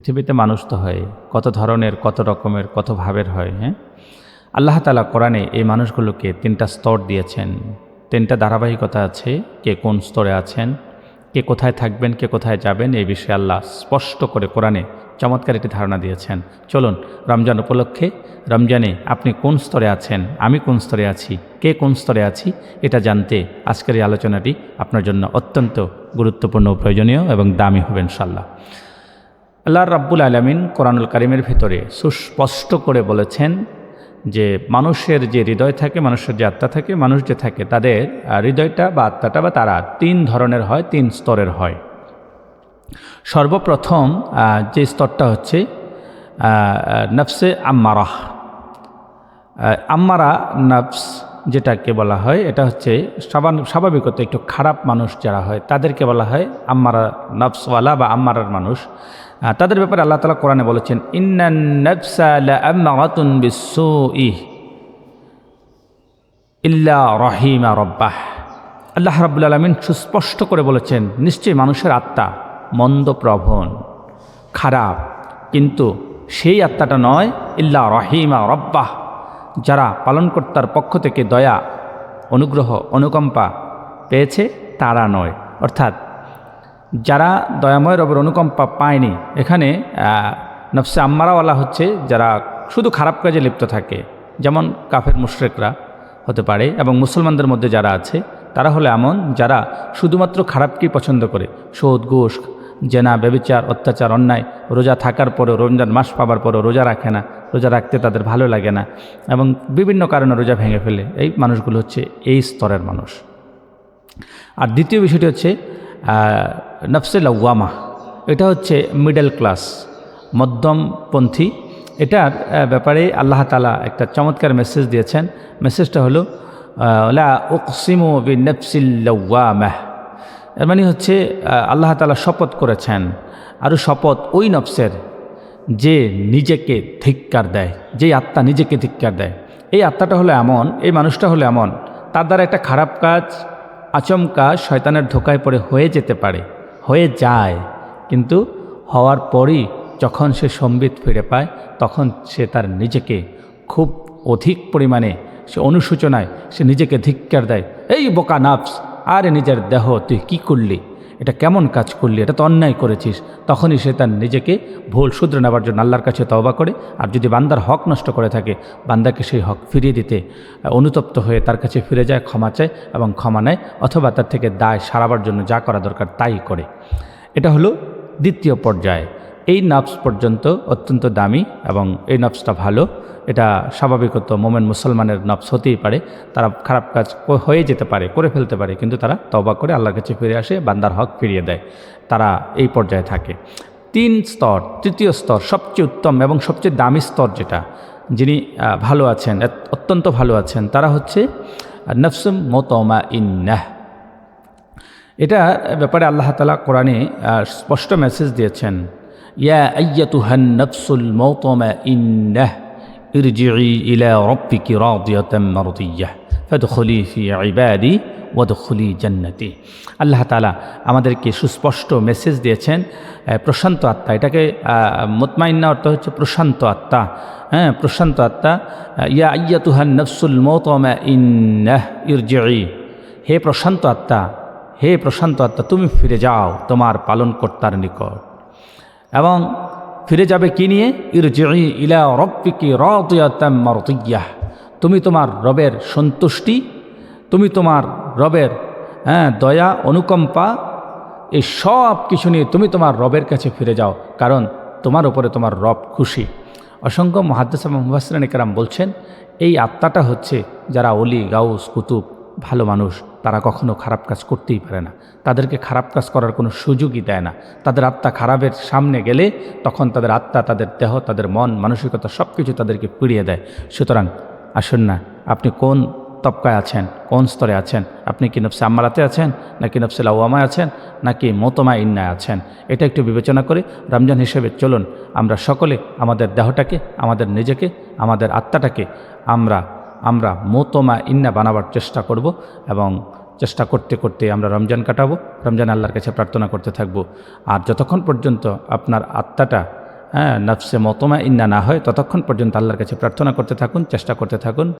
পৃথিবীতে মানুষ তো হয় কত ধরনের, কত রকমের, কত ভাবের হয়। হ্যাঁ, আল্লাহ তাআলা কোরআনে এই মানুষগুলোকে 3টা স্তর দিয়েছেন, 3টা ধারাবাহিকতা আছে। কে কোন স্তরে আছেন, কে কোথায় থাকবেন, কে কোথায় যাবেন, এই বিষয়ে আল্লাহ স্পষ্ট করে কোরআনে চমৎকার একটি ধারণা দিয়েছেন। চলুন রমজান উপলক্ষে, রমজানে আপনি কোন স্তরে আছেন, আমি কোন স্তরে আছি, কে কোন স্তরে আছি, এটা জানতে আজকের এই আলোচনাটি আপনার জন্য অত্যন্ত গুরুত্বপূর্ণ, প্রয়োজনীয় এবং দামি হবে ইনশাআল্লাহ। আল্লাহ রাব্বুল আলামিন কোরআনুল কারীমের ভিতরে সুস্পষ্ট করে বলেছেন যে মানুষের যে হৃদয় থাকে, মানুষের যে আত্মা থাকে, মানুষ যে থাকে, তাদের হৃদয়টা বা আত্মাটা বা তারা 3 ধরনের হয়, 3 স্তরের হয়। সর্বপ্রথম যে স্তরটা হচ্ছে নফসে আম্মারাহ। আম্মারা নফস যেটাকে বলা হয়, এটা হচ্ছে স্বাভাবিকত একটু খারাপ মানুষ যারা হয় তাদেরকে বলা হয় আম্মারা নফসওয়ালা বা আম্মারার মানুষ। তাদের ব্যাপারে আল্লাহ তাআলা কোরআনে বলেছেন, ইন্নান নাফসা লাআম্মারাতুন বিসসুই ইল্লা রাহিমা রাব্বাহ। আল্লাহ রাব্বুল আলামিন সুস্পষ্ট করে বলেছেন, নিশ্চয়ই মানুষের আত্মা মন্দপ্রবণ, খারাপ, কিন্তু সেই আত্মাটা নয় ইল্লা রাহিমা রাব্বাহ, যারা পালনকর্তার পক্ষ থেকে দয়া, অনুগ্রহ, অনুকম্পা পেয়েছে তারা নয়। অর্থাৎ যারা দয়াময় রবের অনুকম্পা পায়নি, এখানে নফসে আম্মারাওয়ালা হচ্ছে যারা শুধু খারাপ কাজে লিপ্ত থাকে, যেমন কাফের মুশরিকরা হতে পারে, এবং মুসলমানদের মধ্যে যারা আছে তারা হলো এমন যারা শুধুমাত্র খারাপকেই পছন্দ করে। সুদ, ঘুষ, জেনা, ব্যভিচার, অত্যাচার, অন্যায়, রোজা থাকার পরেও, রমজান মাস পাবার পরেও রোজা রাখে না, রোজা রাখতে তাদের ভালো লাগে না, এবং বিভিন্ন কারণে রোজা ভেঙে ফেলে। এই মানুষগুলো হচ্ছে এই স্তরের মানুষ। আর দ্বিতীয় বিষয়টি হচ্ছে নফসে লাওয়ামা। এটা হচ্ছে মিডল ক্লাস, মধ্যমপন্থী। এটার ব্যাপারে আল্লাহ তাআলা একটা চমৎকার মেসেজ দিয়েছেন। মেসেজটা হলো লা উকসিমু বিনফসিল লাওয়ামাহ। এর মানে হচ্ছে আল্লাহ তাআলা শপথ করেছেন, আরও শপথ ওই নফসের যে নিজেকে ধিক্কার দেয়, যেই আত্মা নিজেকে ধিক্কার দেয়। এই আত্মাটা হলো এমন, এই মানুষটা হলো এমন, তার দ্বারা একটা খারাপ কাজ আচমকা শয়তানের ধোকায় পড়ে হয়ে যেতে পারে, হয়ে যায়, কিন্তু হওয়ার পরই যখন সে সম্বিত ফিরে পায়, তখন সে তার নিজেকে খুব অধিক পরিমাণে সে অনুশোচনায় সে নিজেকে ধিক্কার দেয়। এই বোকা নাফস, আরে নিজের দেহ তুই কি করলি, এটা কেমন কাজ করলি, এটা তো অন্যায় করেছিস। তখনই সে তার নিজেকে ভুল শুধরে নেওয়ার জন্য আল্লাহর কাছে তওবা করে। আর যদি বান্দার হক নষ্ট করে থাকে, বান্দাকে সেই হক ফিরিয়ে দিতে অনুতপ্ত হয়ে তার কাছে ফিরে যায়, ক্ষমা চায় এবং ক্ষমা নেয়, অথবা তার থেকে দায় সারাবার জন্য যা করা দরকার তাই করে। এটা হলো দ্বিতীয় পর্যায়ে। এই নফস পর্যন্ত অত্যন্ত দামি এবং এই নফসটা ভালো। এটা স্বাভাবিকত মোমেন মুসলমানের নফস হতেই পারে। তারা খারাপ কাজ হয়ে যেতে পারে, করে ফেলতে পারে, কিন্তু তারা তওবা করে আল্লাহর কাছে ফিরে আসে, বান্দার হক ফিরিয়ে দেয়। তারা এই পর্যায়ে থাকে। 3 স্তর, তৃতীয় স্তর সবচেয়ে উত্তম এবং সবচেয়ে দামি স্তর, যেটা যিনি ভালো আছেন, অত্যন্ত ভালো আছেন, তারা হচ্ছে নফসুম মুতমাইন্নাহ। এটা ব্যাপারে আল্লাহ তাআলা কোরআনে স্পষ্ট মেসেজ দিয়েছেন, ইয়া আইয়াতুহান নফসুল মুতমাইন্নাহ ইরজিই ইলা রাব্বিকি রাদিয়াতাম মারদিয়াহ ফাদখুলি ফি ইবাদি ওয়াদখুলি জান্নাতি। আল্লাহ তাআলা আমাদেরকে সুস্পষ্ট মেসেজ দিয়েছেন, প্রশান্ত আত্মা। এটাকে মুতমাইন্না অর্থ হচ্ছে প্রশান্ত আত্মা। হ্যাঁ, প্রশান্ত আত্মা। ইয়া আইয়াতুহান নফসুল মুতমাইন্নাহ ইরজিই, হে প্রশান্ত আত্মা, হে প্রশান্ত আত্মা, তুমি ফিরে যাও তোমার পালনকর্তার নিকট। এবং ফিরে যাবে কি নিয়ে? ইরজিই ইলা রাব্বিকি রাদিয়াতাম মারদিয়াহ, তুমি তোমার রবের সন্তুষ্টি, তুমি তোমার রবের দয়া, অনুকম্পা, এই সব কিছু নিয়ে তুমি তোমার রবের কাছে ফিরে যাও, কারণ তোমার উপরে তোমার রব খুশি। অসংখ্য মুহাদ্দিস এবং মুফাসসিরিন কেরাম বলছেন, এই আত্মাটা হচ্ছে যারা ওলি, গাউস, কুতুব, ভালো মানুষ, তারা কখনো খারাপ কাজ করতেই পারে না। তাদেরকে খারাপ কাজ করার কোনো সুযোগই দেয় না। তাদের আত্মা খারাপের সামনে গেলে তখন তাদের আত্মা, তাদের দেহ, তাদের মন, মানসিকতা সব কিছু তাদেরকে পিড়িয়ে দেয়। সুতরাং আসুন না, আপনি কোন তবকায় আছেন, কোন স্তরে আছেন? আপনি কি নফসে আম্মারাতে আছেন, নাকি নফসে লাওয়ামায় আছেন, নাকি মুতমাইন্নায় আছেন? এটা একটু বিবেচনা করে রমজান হিসেবে চলুন আমরা সকলে আমাদের দেহটাকে, আমাদের নিজেকে, আমাদের আত্মাটাকে আমরা মুতমাইন্না বানাবার চেষ্টা করব, এবং চেষ্টা করতে করতে আমরা রমজান কাটাবো। রমজান আল্লাহর কাছে প্রার্থনা করতে থাকব। আর যতক্ষণ পর্যন্ত আপনার আত্মাটা নফসে মতমা ইন্না না হয় ততক্ষণ পর্যন্ত আল্লাহর কাছে প্রার্থনা করতে থাকুন, চেষ্টা করতে থাকুন।